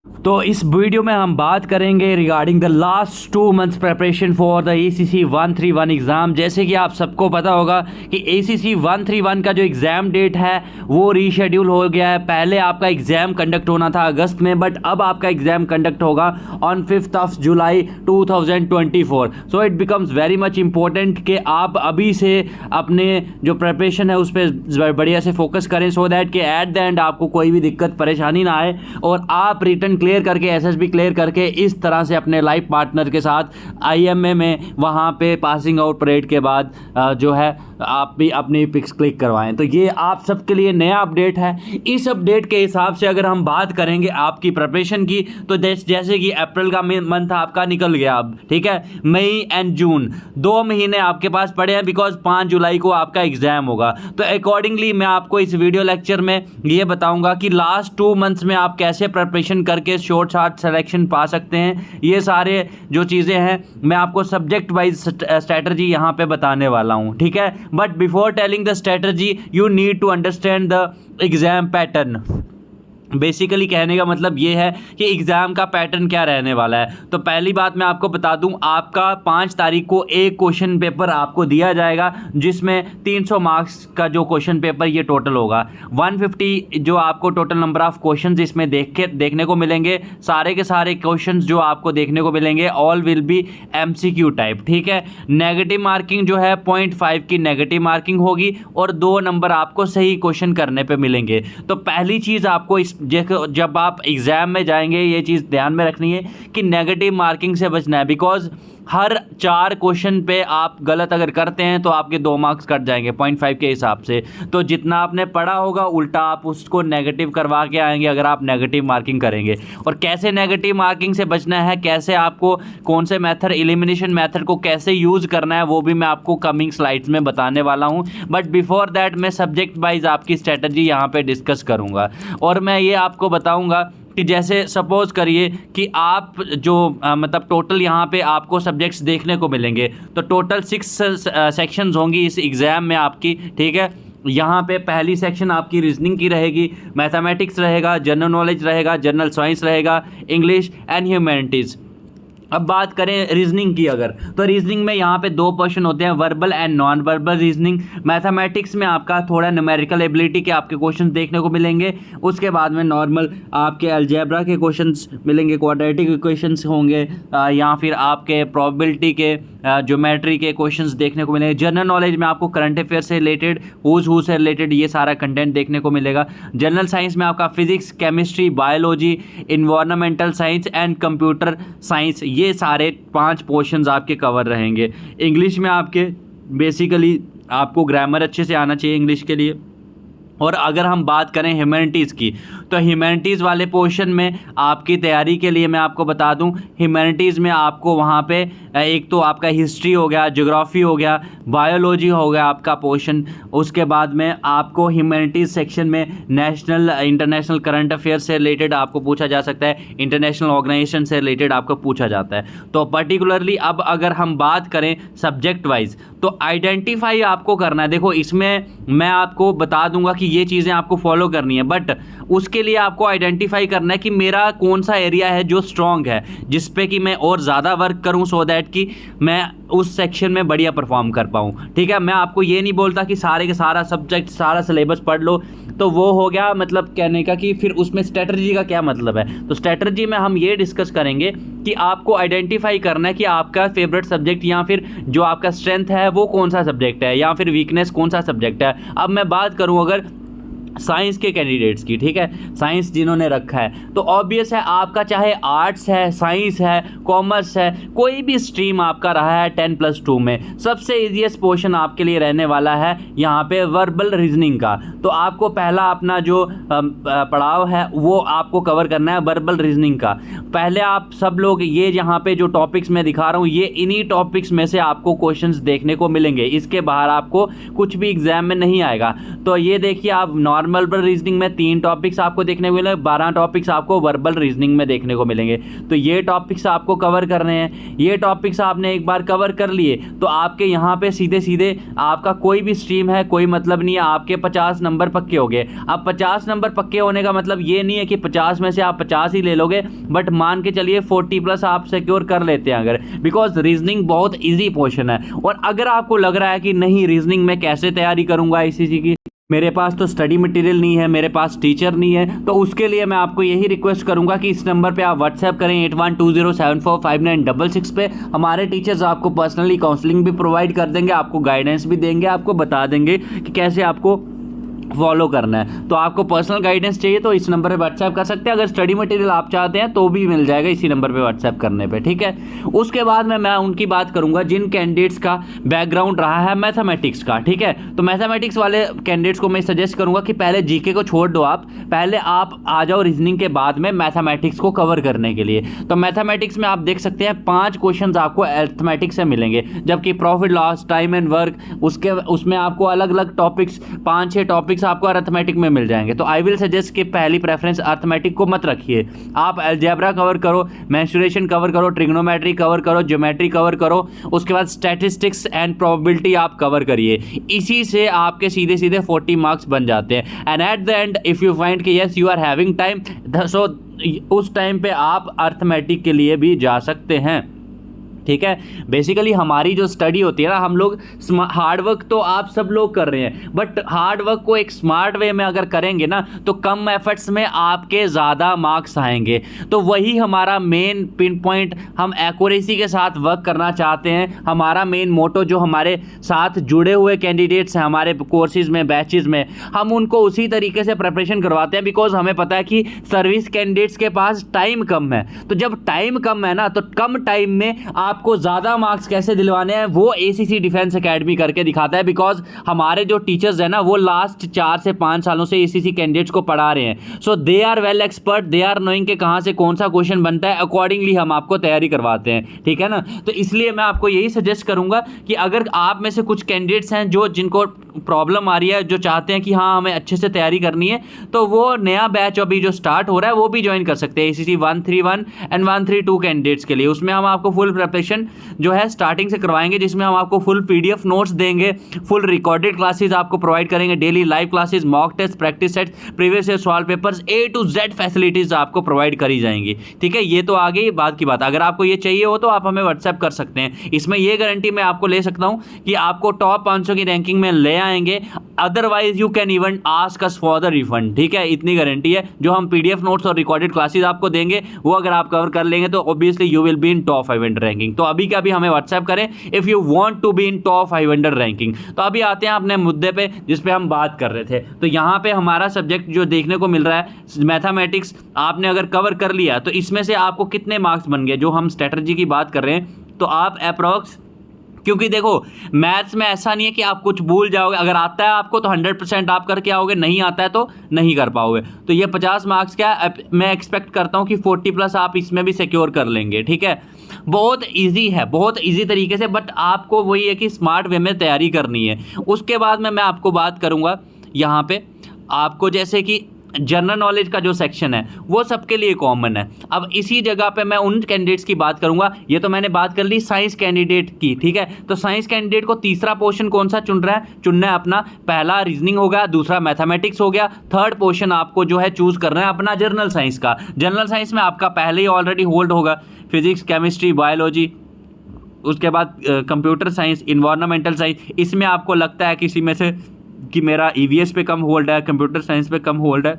तो इस वीडियो में हम बात करेंगे regarding the last 2 months preparation for the ACC 131 exam. जैसे कि आप सबको पता होगा कि ACC 131 का जो एग्ज़ाम डेट है वो रीशेड्यूल हो गया है। पहले आपका एग्ज़ाम कंडक्ट होना था अगस्त में, बट अब आपका एग्ज़ाम कंडक्ट होगा on 5 July 2024। So it becomes very much important कि आप अभी से अपने जो प्रिपरेशन है उस पर बढ़िया से फोकस करें, सो दैट कि एट द एंड आपको कोई भी दिक्कत परेशानी ना आए और आप रिटर्न क्लियर करके SSB क्लियर करके इस तरह से अपने लाइफ पार्टनर के साथ IMA में वहाँ पे पासिंग आउट परेड के बाद जो है आप भी अपनी पिक्स क्लिक करवाएं। तो ये आप सबके लिए नया अपडेट है। इस अपडेट के हिसाब से अगर हम बात करेंगे आपकी प्रिपरेशन की, तो जैसे कि अप्रैल का मंथ आपका निकल गया अब, ठीक है, मई एंड जून 2 महीने आपके पास पड़े हैं, बिकॉज 5 जुलाई को आपका एग्जाम होगा। तो अकॉर्डिंगली मैं आपको इस वीडियो लेक्चर में ये बताऊंगा कि लास्ट 2 मंथ्स में आप कैसे प्रिपरेशन करके शॉर्ट सिलेक्शन पा सकते हैं। ये सारे जो चीज़ें हैं मैं आपको सब्जेक्ट वाइज स्ट्रैटेजी यहाँ पे बताने वाला हूँ, ठीक है। But before telling the strategy you need to understand the exam pattern. Basically कहने का मतलब ये है कि एग्ज़ाम का पैटर्न क्या रहने वाला है। तो पहली बात मैं आपको बता दूं, आपका 5 तारीख को एक क्वेश्चन पेपर आपको दिया जाएगा जिसमें 300 मार्क्स का जो क्वेश्चन पेपर ये टोटल होगा। 150 जो आपको टोटल नंबर ऑफ क्वेश्चंस इसमें देखने को मिलेंगे। सारे के सारे क्वेश्चंस जो आपको देखने को मिलेंगे all will be MCQ type, ठीक है। नेगेटिव मार्किंग जो है 0.5 की नेगेटिव मार्किंग होगी और 2 नंबर आपको सही क्वेश्चन करने पर मिलेंगे। तो पहली चीज़ आपको जब आप एग्ज़ाम में जाएंगे ये चीज़ ध्यान में रखनी है कि नेगेटिव मार्किंग से बचना है, बिकॉज हर 4 क्वेश्चन पे आप गलत अगर करते हैं तो आपके 2 मार्क्स कट जाएंगे 0.5 के हिसाब से। तो जितना आपने पढ़ा होगा उल्टा आप उसको नेगेटिव करवा के आएंगे अगर आप नेगेटिव मार्किंग करेंगे। और कैसे नेगेटिव मार्किंग से बचना है, कैसे आपको कौन से मेथड, एलिमिनेशन मेथड को कैसे यूज़ करना है, वो भी मैं आपको कमिंग स्लाइड्स में बताने वाला हूँ। बट बिफोर दैट मैं सब्जेक्ट वाइज आपकी स्ट्रैटेजी यहाँ पर डिस्कस करूँगा और मैं ये आपको बताऊँगा कि जैसे सपोज़ करिए कि आप जो मतलब टोटल यहाँ पे आपको सब्जेक्ट्स देखने को मिलेंगे, तो टोटल 6 सेक्शंस होंगी इस एग्ज़ाम में आपकी, ठीक है। यहाँ पे पहली सेक्शन आपकी रीजनिंग की रहेगी, मैथमेटिक्स रहेगा, जनरल नॉलेज रहेगा, जनरल साइंस रहेगा, इंग्लिश एंड ह्यूमैनिटीज़। अब बात करें रीजनिंग की अगर, तो रीजनिंग में यहाँ पे 2 पोर्शन होते हैं, verbal and non verbal reasoning. Mathematics में आपका थोड़ा न्यूमेरिकल एबिलिटी के आपके क्वेश्चंस देखने को मिलेंगे। उसके बाद में नॉर्मल आपके अलजेब्रा के क्वेश्चंस मिलेंगे, क्वाड्रेटिक इक्वेशंस होंगे या फिर आपके प्रोबेबिलिटी के, ज्योमेट्री के क्वेश्चंस देखने को मिलेंगे। जनरल नॉलेज में आपको करंट अफेयर से रिलेटेड, हू से रिलेटेड ये सारा कंटेंट देखने को मिलेगा। जनरल साइंस में आपका physics, chemistry, biology, environmental science and computer science, ये सारे 5 पोर्शंस आपके कवर रहेंगे। इंग्लिश में आपके बेसिकली आपको ग्रामर अच्छे से आना चाहिए इंग्लिश के लिए। और अगर हम बात करें ह्यूमैनिटीज़ की, तो ह्यूमैनिटीज़ वाले पोर्शन में आपकी तैयारी के लिए मैं आपको बता दूं, ह्यूमैनिटीज़ में आपको वहाँ पे एक तो आपका हिस्ट्री हो गया, ज्योग्राफी हो गया, बायोलॉजी हो गया आपका पोर्शन। उसके बाद में आपको ह्यूमैनिटीज़ सेक्शन में नेशनल इंटरनेशनल करंट अफेयर से रिलेटेड आपको पूछा जा सकता है, इंटरनेशनल ऑर्गेनाइजेशन से रिलेटेड आपको पूछा जाता है। तो पर्टिकुलरली अब अगर हम बात करें सब्जेक्ट वाइज, तो आइडेंटिफाई आपको करना है। देखो इसमें मैं आपको बता दूंगा कि ये चीज़ें आपको फॉलो करनी है, बट उसके लिए आपको आइडेंटिफाई करना है कि मेरा कौन सा एरिया है जो स्ट्रॉन्ग है, जिस पे कि मैं और ज़्यादा वर्क करूं, सो दैट कि मैं उस सेक्शन में बढ़िया परफॉर्म कर पाऊं, ठीक है। मैं आपको ये नहीं बोलता कि सारे के सारा सब्जेक्ट, सारा सिलेबस पढ़ लो, तो वो हो गया मतलब कहने का कि फिर उसमें स्ट्रैटेजी का क्या मतलब है। तो स्ट्रैटेजी में हम ये डिस्कस करेंगे कि आपको आइडेंटिफाई करना है कि आपका फेवरेट सब्जेक्ट या फिर जो आपका स्ट्रेंथ है वो कौन सा सब्जेक्ट है या फिर वीकनेस कौन सा सब्जेक्ट है। अब मैं बात करूं अगर साइंस के कैंडिडेट्स की, ठीक है, साइंस जिन्होंने रखा है, तो ऑब्वियस है आपका चाहे आर्ट्स है, साइंस है, कॉमर्स है, कोई भी स्ट्रीम आपका रहा है 10+2 में, सबसे ईजीएस्ट पोर्शन आपके लिए रहने वाला है यहाँ पे वर्बल रीजनिंग का। तो आपको पहला अपना जो पड़ाव है वो आपको कवर करना है वर्बल रीजनिंग का। पहले आप सब लोग ये यहाँ पे जो टॉपिक्स मैं दिखा रहा हूँ, ये इन्हीं टॉपिक्स में से आपको क्वेश्चंस देखने को मिलेंगे, इसके बाहर आपको कुछ भी एग्जाम में नहीं आएगा। तो ये देखिए, आप नॉर्मल नॉर्मल रीजनिंग में 3 टॉपिक्स आपको देखने को मिलेंगे, 12 टॉपिक्स आपको वर्बल रीजनिंग में देखने को मिलेंगे। तो ये टॉपिक्स आपको कवर करने हैं। ये टॉपिक्स आपने एक बार कवर कर लिए तो आपके यहाँ पे सीधे सीधे आपका कोई भी स्ट्रीम है कोई मतलब नहीं है, आपके 50 नंबर पक्के हो गए। अब 50 नंबर पक्के होने का मतलब ये नहीं है कि 50 में से आप 50 ही ले लोगे, बट मान के चलिए 40+ आप सिक्योर कर लेते हैं अगर, बिकॉज रीजनिंग बहुत ईजी पोर्शन है। और अगर आपको लग रहा है कि नहीं रीजनिंग में कैसे तैयारी करूंगा आईसीसी की, मेरे पास तो स्टडी मटेरियल नहीं है, मेरे पास टीचर नहीं है, तो उसके लिए मैं आपको यही रिक्वेस्ट करूंगा कि इस नंबर पे आप व्हाट्सएप करें 8120745966 पे। हमारे टीचर्स आपको पर्सनली काउंसलिंग भी प्रोवाइड कर देंगे, आपको गाइडेंस भी देंगे, आपको बता देंगे कि कैसे आपको फॉलो करना है। तो आपको पर्सनल गाइडेंस चाहिए तो इस नंबर पे व्हाट्सएप कर सकते हैं। अगर स्टडी मटेरियल आप चाहते हैं तो भी मिल जाएगा इसी नंबर पे व्हाट्सएप करने पे, ठीक है। उसके बाद में मैं उनकी बात करूंगा जिन कैंडिडेट्स का बैकग्राउंड रहा है मैथमेटिक्स का, ठीक है। तो मैथमेटिक्स वाले कैंडिडेट्स को मैं सजेस्ट करूंगा कि पहले जीके को छोड़ दो, आप पहले आप आ जाओ रीजनिंग के बाद में मैथमेटिक्स को कवर करने के लिए। तो मैथमेटिक्स में आप देख सकते हैं 5 क्वेश्चन आपको अरिथमेटिक्स से मिलेंगे, जबकि profit loss, time and work, उसमें आपको अलग अलग टॉपिक्स 5-6 टॉपिक्स आपको अरिथमेटिक में मिल जाएंगे। तो आई विल सजेस्ट कि पहली प्रेफरेंस अरिथमेटिक को मत रखिए, आप अलजेब्रा कवर करो, मेंसुरेशन कवर करो, ट्रिग्नोमेट्री कवर करो, ज्योमेट्री कवर करो, उसके बाद स्टैटिस्टिक्स एंड प्रोबेबिलिटी आप कवर करिए। इसी से आपके सीधे सीधे 40 मार्क्स बन जाते हैं। And at the end if you find कि yes you are having time, so उस टाइम पे आप अरिथमेटिक के लिए भी जा सकते हैं, ठीक है। बेसिकली हमारी जो स्टडी होती है ना, हम लोग हार्ड वर्क तो आप सब लोग कर रहे हैं, बट हार्ड वर्क को एक स्मार्ट वे में अगर करेंगे ना तो कम एफर्ट्स में आपके ज़्यादा मार्क्स आएंगे। तो वही हमारा मेन पिन पॉइंट, हम एक्यूरेसी के साथ वर्क करना चाहते हैं। हमारा मेन मोटो, जो हमारे साथ जुड़े हुए कैंडिडेट्स हैं हमारे कोर्सेज में, बैचेज में, हम उनको उसी तरीके से प्रिपरेशन करवाते हैं, बिकॉज हमें पता है कि सर्विस कैंडिडेट्स के पास टाइम कम है। तो जब टाइम कम है ना, तो कम टाइम में आपको ज़्यादा मार्क्स कैसे दिलवाने हैं वो एसीसी डिफेंस एकेडमी करके दिखाता है। बिकॉज हमारे जो टीचर्स हैं ना, वो लास्ट 4 से 5 सालों से एसीसी कैंडिडेट्स को पढ़ा रहे हैं। So they are well expert, they are knowing कि कहाँ से कौन सा क्वेश्चन बनता है, अकॉर्डिंगली हम आपको तैयारी करवाते हैं, ठीक है ना। तो इसलिए मैं आपको यही सजेस्ट करूंगा कि अगर आप में से कुछ कैंडिडेट्स हैं जो जिनको प्रॉब्लम आ रही है, जो चाहते हैं कि हाँ हमें अच्छे से तैयारी करनी है, तो वो नया बैच अभी जो स्टार्ट हो रहा है वो भी ज्वाइन कर सकते हैं, एसीसी 131 एंड 132 कैंडिडेट्स के लिए। उसमें हम आपको फुल प्रिपरेशन जो है स्टार्टिंग से करवाएंगे, जिसमें हम आपको फुल पीडीएफ नोट्स देंगे, फुल रिकॉर्डेड क्लासेस आपको प्रोवाइड करेंगे, daily live classes, mock test, practice set, previous year solved papers, A to Z facilities आपको प्रोवाइड करी जाएंगी, ठीक है। ये तो आ गई बात की बात। अगर आपको ये चाहिए हो तो आप हमें व्हाट्सएप कर सकते हैं। इसमें ये गारंटी मैं आपको ले सकता हूं कि आपको टॉप 500 की रैंकिंग में ले आएंगे, otherwise you can even ask us for the refund, ठीक है। इतनी गारंटी है। जो हम पीडीएफ नोट्स और रिकॉर्डेड क्लासेस आपको देंगे वो अगर आप कवर कर लेंगे तो obviously you will be in top 500 ranking. तो अभी का भी हमें व्हाट्सएप करें if you want to be in top 500 ranking. तो अभी आते हैं अपने मुद्दे पे जिस पे हम बात कर रहे थे। तो यहाँ पे हमारा सब्जेक्ट जो देखने को मिल रहा है मैथमेटिक्स, आपने अगर कवर कर लिया तो इसमें से आपको कितने मार्क्स बन गए। जो हम स्ट्रेटजी की बात कर रहे हैं तो आप अप्रॉक्स, क्योंकि देखो मैथ्स में ऐसा नहीं है कि आप कुछ भूल जाओगे, अगर आता है आपको तो 100% आप करके आओगे, नहीं आता है तो नहीं कर पाओगे। तो ये 50 मार्क्स क्या है, मैं एक्सपेक्ट करता हूँ कि 40+ आप इसमें भी सिक्योर कर लेंगे, ठीक है। बहुत इजी है, बहुत इजी तरीके से, बट आपको वही है कि स्मार्ट वे में तैयारी करनी है। उसके बाद में मैं आपको बात करूँगा यहाँ पे, आपको जैसे कि जनरल नॉलेज का जो सेक्शन है वो सबके लिए कॉमन है। अब इसी जगह पे मैं उन कैंडिडेट्स की बात करूंगा। ये तो मैंने बात कर ली साइंस कैंडिडेट की, ठीक है। तो साइंस कैंडिडेट को तीसरा पोर्शन कौन सा चुनना है अपना, पहला रीजनिंग हो गया, दूसरा मैथमेटिक्स हो गया, थर्ड पोर्शन आपको जो है चूज करना है अपना जनरल साइंस का। जनरल साइंस में आपका पहले ही ऑलरेडी होल्ड होगा फिजिक्स, केमिस्ट्री, बायोलॉजी, उसके बाद कंप्यूटर साइंस, इन्वायरमेंटल साइंस। इसमें आपको लगता है किसी में से कि मेरा ईवीएस पे कम होल्ड है, कंप्यूटर साइंस पे कम होल्ड है,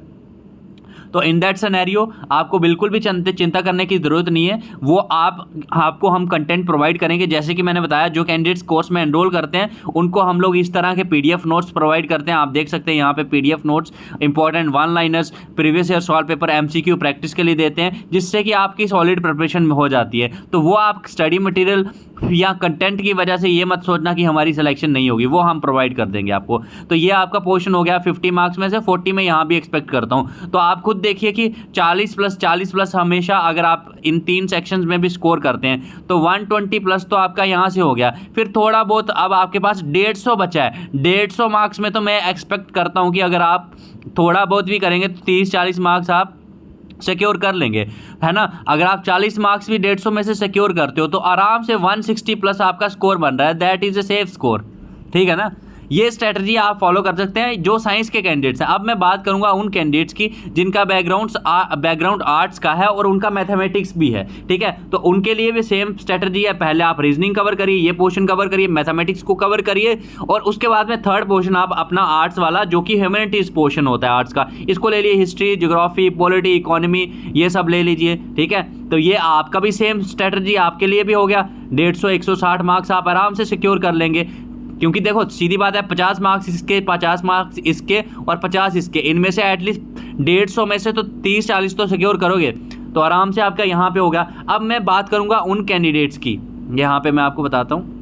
तो इन दैट सिनेरियो आपको बिल्कुल भी चिंता करने की ज़रूरत नहीं है। वो आपको हम कंटेंट प्रोवाइड करेंगे। जैसे कि मैंने बताया, जो कैंडिडेट्स कोर्स में एनरोल करते हैं उनको हम लोग इस तरह के पीडीएफ नोट्स प्रोवाइड करते हैं। आप देख सकते हैं यहाँ पे PDF notes, important 1 liners, previous year solve paper, MCQ practice के लिए देते हैं, जिससे कि आपकी सॉलिड प्रिपरेशन में हो जाती है। तो वो आप स्टडी मटेरियल या कंटेंट की वजह से ये मत सोचना कि हमारी सिलेक्शन नहीं होगी, वो हम प्रोवाइड कर देंगे आपको। तो ये आपका पोर्शन हो गया 50 मार्क्स में से 40 में यहाँ भी एक्सपेक्ट करता हूँ। तो आप खुद देखिए कि 40+40+ हमेशा अगर आप इन 3 सेक्शंस में भी स्कोर करते हैं तो 120+ तो आपका यहाँ से हो गया। फिर थोड़ा बहुत अब आपके पास 150 बचा है। 150 मार्क्स में तो मैं एक्सपेक्ट करता हूँ कि अगर आप थोड़ा बहुत भी करेंगे तो 30-40 मार्क्स आप सिक्योर कर लेंगे, है ना। अगर आप 40 मार्क्स भी 150 में से सिक्योर करते हो तो आराम से 160+ आपका स्कोर बन रहा है। That is a safe score, ठीक है ना। ये स्ट्रेटजी आप फॉलो कर सकते हैं जो साइंस के कैंडिडेट्स हैं। अब मैं बात करूंगा उन कैंडिडेट्स की जिनका बैकग्राउंड आर्ट्स का है और उनका मैथमेटिक्स भी है, ठीक है। तो उनके लिए भी सेम स्ट्रेटजी है। पहले आप रीजनिंग कवर करिए, ये पोर्शन कवर करिए, मैथमेटिक्स को कवर करिए, और उसके बाद में थर्ड पोर्शन आप अपना आर्ट्स वाला जो कि ह्यूमैनिटीज पोर्शन होता है आर्ट्स का, इसको ले लीजिए। हिस्ट्री, ज्योग्राफी, पॉलिटी, इकोनॉमी, ये सब ले लीजिए, ठीक है। तो ये आपका भी सेम स्ट्रेटजी आपके लिए भी हो गया। 150-160 मार्क्स आप आराम से सिक्योर कर लेंगे, क्योंकि देखो सीधी बात है 50 मार्क्स इसके, 50 मार्क्स इसके और 50 इसके, इनमें से एटलीस्ट 150 में से तो 30-40 तो सिक्योर करोगे, तो आराम से आपका यहाँ पे होगा। अब मैं बात करूँगा उन कैंडिडेट्स की, यहाँ पे मैं आपको बताता हूँ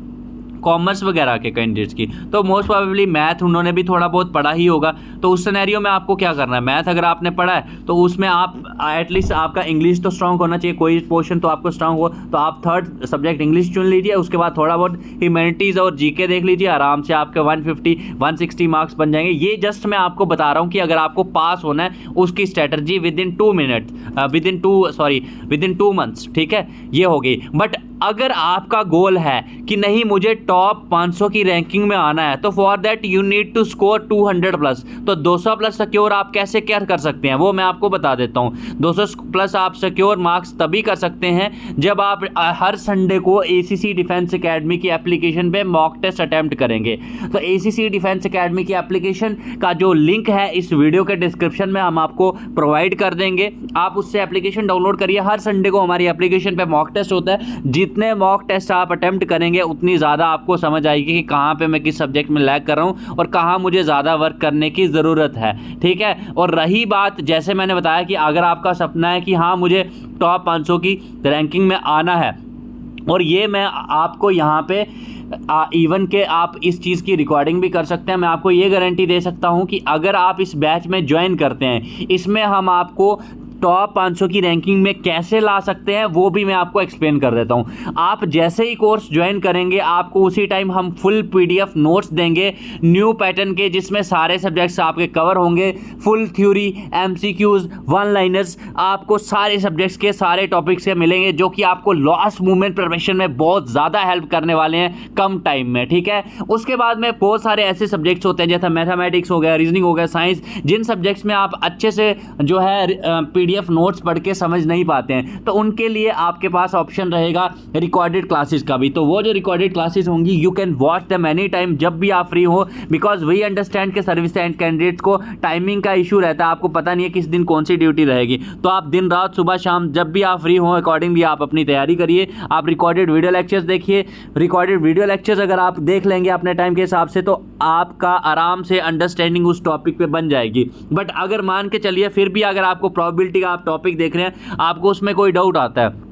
कॉमर्स वगैरह के कैंडिडेट्स की। तो मोस्ट प्रोबेबली मैथ उन्होंने भी थोड़ा बहुत पढ़ा ही होगा। तो उस सिनेरियो में आपको क्या करना है, मैथ अगर आपने पढ़ा है तो उसमें आप एटलीस्ट आपका इंग्लिश तो स्ट्रांग होना चाहिए, कोई पोर्शन तो आपको स्ट्रांग हो, तो आप थर्ड सब्जेक्ट इंग्लिश चुन लीजिए। उसके बाद थोड़ा बहुत ह्यूमैनिटीज़ और जीके देख लीजिए, आराम से आपके 150-160 मार्क्स बन जाएंगे। ये जस्ट मैं आपको बता रहा हूँ कि अगर आपको पास होना है उसकी स्ट्रेटजी विद इन 2 मंथ्स, ठीक है, ये हो गई। बट अगर आपका गोल है कि नहीं मुझे टॉप 500 की रैंकिंग में आना है, तो for that you need to score 200+। तो 200+ सिक्योर आप कैसे क्या कर सकते हैं वो मैं आपको बता देता हूं। 200+ आप सिक्योर मार्क्स तभी कर सकते हैं जब आप हर संडे को एसीसी डिफेंस एकेडमी की एप्लीकेशन पे मॉक टेस्ट अटेम्प्ट करेंगे। तो एसीसी डिफेंस एकेडमी की एप्लीकेशन का जो लिंक है इस वीडियो के डिस्क्रिप्शन में हम आपको प्रोवाइड कर देंगे। आप उससे एप्लीकेशन डाउनलोड करिए। हर संडे को हमारी एप्लीकेशन पे मॉक टेस्ट होता है। जितने मॉक टेस्ट आप अटेम्प्ट करेंगे उतनी ज़्यादा आपको समझ आएगी कि कहाँ पे मैं किस सब्जेक्ट में लैग कर रहा हूँ और कहाँ मुझे ज़्यादा वर्क करने की ज़रूरत है, ठीक है। और रही बात, जैसे मैंने बताया कि अगर आपका सपना है कि हाँ मुझे टॉप 500 की रैंकिंग में आना है, और ये मैं आपको यहाँ पे इवन के आप इस चीज़ की रिकॉर्डिंग भी कर सकते हैं। मैं आपको ये गारंटी दे सकता हूँ कि अगर आप इस बैच में ज्वाइन करते हैं, इसमें हम आपको टॉप 500 की रैंकिंग में कैसे ला सकते हैं वो भी मैं आपको एक्सप्लेन कर देता हूं। आप जैसे ही कोर्स ज्वाइन करेंगे आपको उसी टाइम हम फुल पीडीएफ नोट्स देंगे न्यू पैटर्न के, जिसमें सारे सब्जेक्ट्स आपके कवर होंगे। Full theory, MCQs, one liners आपको सारे सब्जेक्ट्स के सारे टॉपिक्स के मिलेंगे, जो कि आपको लास्ट मोमेंट प्रिपरेशन में बहुत ज़्यादा हेल्प करने वाले हैं कम टाइम में, ठीक है। उसके बाद में बहुत सारे ऐसे सब्जेक्ट्स होते हैं जैसे मैथमेटिक्स हो गया, रीजनिंग हो गया, साइंस, जिन सब्जेक्ट्स में आप अच्छे से जो है पीडीएफ नोट्स पढ़ के समझ नहीं पाते हैं, तो उनके लिए आपके पास ऑप्शन रहेगा रिकॉर्डेड क्लासेस का भी। तो वो जो रिकॉर्डेड क्लासेस होंगी you can watch them any time, जब भी आप फ्री हो, बिकॉज वी अंडरस्टैंड के सर्विस एंड कैंडिडेट्स को टाइमिंग का इशू रहता है। आपको पता नहीं है किस दिन कौन सी ड्यूटी रहेगी, तो आप दिन रात सुबह शाम जब भी आप फ्री हो अकॉर्डिंगली आप अपनी तैयारी करिए। आप रिकॉर्डेड वीडियो लेक्चर्स देखिए। रिकॉर्डेड वीडियो लेक्चर्स अगर आप देख लेंगे अपने टाइम के हिसाब से तो आपका आराम से अंडरस्टैंडिंग उस टॉपिक पे बन जाएगी। बट अगर मान के चलिए फिर भी अगर आपको प्रोबेबिलिटी आप टॉपिक देख रहे हैं, आपको उसमें कोई डाउट आता है,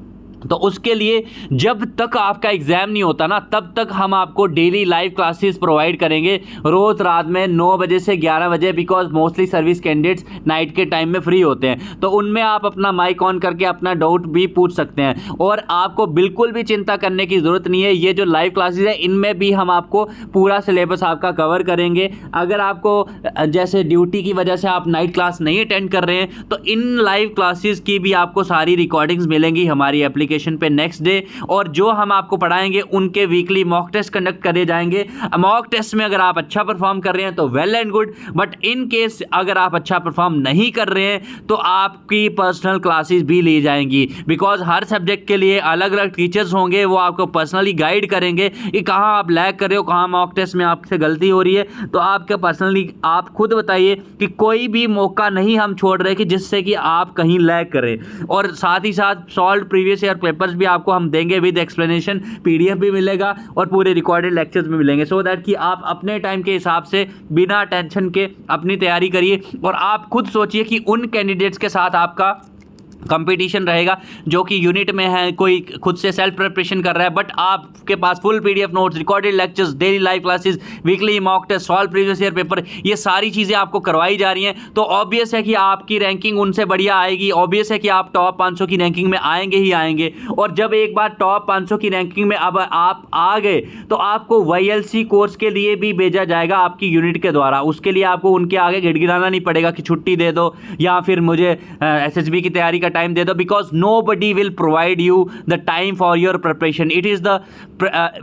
तो उसके लिए जब तक आपका एग्जाम नहीं होता ना तब तक हम आपको डेली लाइव क्लासेस प्रोवाइड करेंगे रोज रात में 9 बजे से 11 बजे, because mostly service candidates night के टाइम में फ्री होते हैं। तो उनमें आप अपना माइक ऑन करके अपना डाउट भी पूछ सकते हैं, और आपको बिल्कुल भी चिंता करने की ज़रूरत नहीं है। ये जो लाइव क्लासेस है इनमें भी हम आपको पूरा सिलेबस आपका कवर करेंगे। अगर आपको जैसे ड्यूटी की वजह से आप नाइट क्लास नहीं अटेंड कर रहे हैं तो इन लाइव क्लासेस की भी आपको सारी रिकॉर्डिंग्स मिलेंगी हमारी एप्लीकेशन पे नेक्स्ट डे, और जो हम आपको पढ़ाएंगे उनके वीकली मॉक टेस्ट कंडक्ट करे जाएंगे। मॉक टेस्ट में अगर आप अच्छा परफॉर्म कर रहे हैं तो well and good, but in case अगर आप अच्छा परफॉर्म नहीं कर रहे हैं तो आपकी पर्सनल क्लासेस भी ली जाएंगी, बिकॉज हर सब्जेक्ट के लिए अलग अलग टीचर्स होंगे, वो आपको पर्सनली गाइड करेंगे कि कहाँ आप लैग कर रहे हो, कहाँ मॉक टेस्ट में आपसे गलती हो रही है। तो आपके पर्सनली आप खुद बताइए कि कोई भी मौका नहीं हम छोड़ रहे कि जिससे कि आप कहीं लैग करें, और साथ ही साथ सॉल्व प्रीवियस ईयर पेपर्स भी आपको हम देंगे विद एक्सप्लेनेशन, पीडीएफ भी मिलेगा और पूरे रिकॉर्डेड लेक्चर्स भी मिलेंगे, सो दैट कि आप अपने टाइम के हिसाब से बिना टेंशन के अपनी तैयारी करिए। और आप खुद सोचिए कि उन कैंडिडेट्स के साथ आपका कंपटीशन रहेगा जो कि यूनिट में है, कोई खुद से सेल्फ प्रिपरेशन कर रहा है, बट आपके पास full PDF notes, recorded lectures, daily live classes, weekly mock test, solve previous year paper, ये सारी चीज़ें आपको करवाई जा रही हैं। तो ऑब्वियस है कि आपकी रैंकिंग उनसे बढ़िया आएगी, ऑब्वियस है कि आप टॉप 500 की रैंकिंग में आएंगे ही आएंगे। और जब एक बार टॉप 500 की रैंकिंग में अब आप आ गए तो आपको YLC कोर्स के लिए भी भेजा जाएगा आपकी यूनिट के द्वारा। उसके लिए आपको उनके आगे गिड़गिड़ाना नहीं पड़ेगा कि छुट्टी दे दो या फिर मुझे SSB की तैयारी का टाइम दे दो, because nobody will provide you the time for your preparation. It is the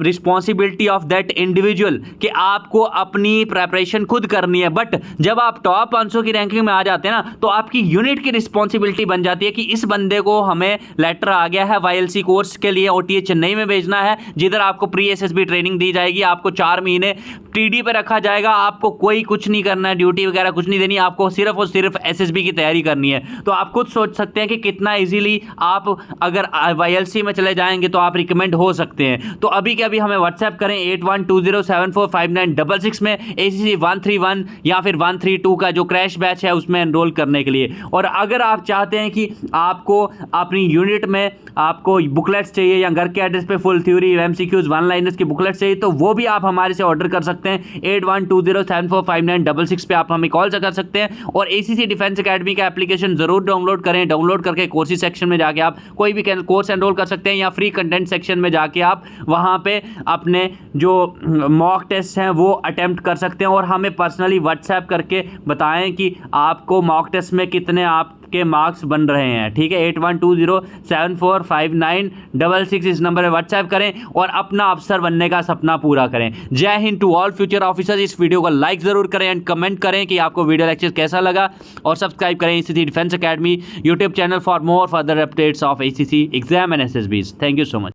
responsibility of that individual कि आपको अपनी प्रेपरेशन खुद करनी है। बट जब आप टॉप 500 की रैंकिंग में आ जाते हैं ना, तो आपकी यूनिट की रिस्पॉन्सिबिलिटी बन जाती है कि इस बंदे को हमें लेटर आ गया है YLC कोर्स के लिए OTA चेन्नई में भेजना है, जिधर आपको प्री SSB ट्रेनिंग दी जाएगी, आपको 4 महीने TD पे रखा जाएगा, आपको कोई कुछ नहीं करना है, ड्यूटी वगैरह कुछ नहीं देनी, आपको सिर्फ और सिर्फ SSB की तैयारी करनी है। तो आप खुद सोच सकते हैं कि कितना इजीली आप अगर YLC में चले जाएंगे तो आप रिकमेंड हो सकते हैं। तो अभी के अभी हमें व्हाट्सएप करें 8120745966 में ACC 131 या फिर 132 का जो क्रैश बैच है उसमें एनरोल करने के लिए। और अगर आप चाहते हैं कि आपको अपनी यूनिट में आपको बुकलेट्स चाहिए या घर के एड्रेस पे full theory, MCQs, one liners की बुकलेट्स चाहिए, तो वो भी आप हमारे से ऑर्डर कर सकते हैं। 8120745966 पे आप हमें कॉल कर सकते हैं। और ACC डिफेंस अकेडमी का एप्लीकेशन जरूर डाउनलोड करें। डाउनलोड करके कोर्सेज सेक्शन में जाके आप कोई भी कोर्स एनरोल कर सकते हैं, या फ्री कंटेंट सेक्शन में जाके आप वहां पे अपने जो मॉक टेस्ट हैं वो अटेम्प्ट कर सकते हैं। और हमें पर्सनली व्हाट्सएप करके बताएं कि आपको मॉक टेस्ट में कितने आपके मार्क्स बन रहे हैं। ठीक है, 8120745966 इस नंबर पर व्हाट्सएप करें और अपना अफसर बनने का सपना पूरा करें। Jai Hind to all future officers. इस वीडियो को लाइक जरूर करें एंड कमेंट करें कि आपको वीडियो लेक्चर कैसा लगा, और सब्सक्राइब करें ACC defence academy YouTube channel for more further updates of ACC exam and SSBs। Thank you so much.